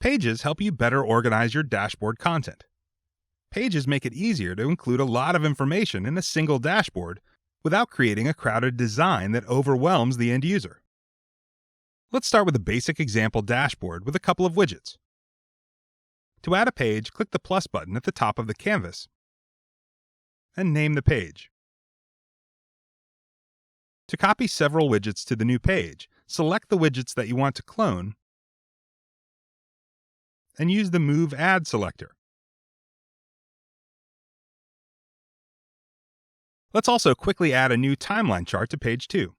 Pages help you better organize your dashboard content. Pages make it easier to include a lot of information in a single dashboard without creating a crowded design that overwhelms the end user. Let's start with a basic example dashboard with a couple of widgets. To add a page, click the plus button at the top of the canvas and name the page. To copy several widgets to the new page, select the widgets that you want to clone and use the Move Add selector. Let's also quickly add a new timeline chart to page 2.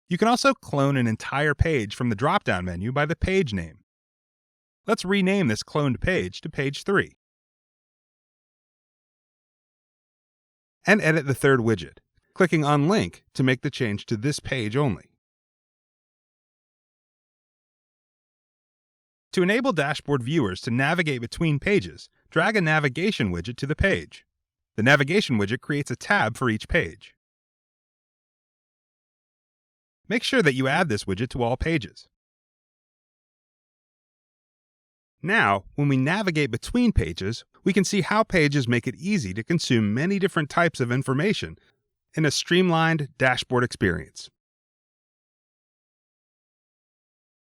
You can also clone an entire page from the drop-down menu by the page name. Let's rename this cloned page to page 3. And edit the third widget, clicking on Link to make the change to this page only. To enable dashboard viewers to navigate between pages, drag a navigation widget to the page. The navigation widget creates a tab for each page. Make sure that you add this widget to all pages. Now, when we navigate between pages, we can see how pages make it easy to consume many different types of information in a streamlined dashboard experience.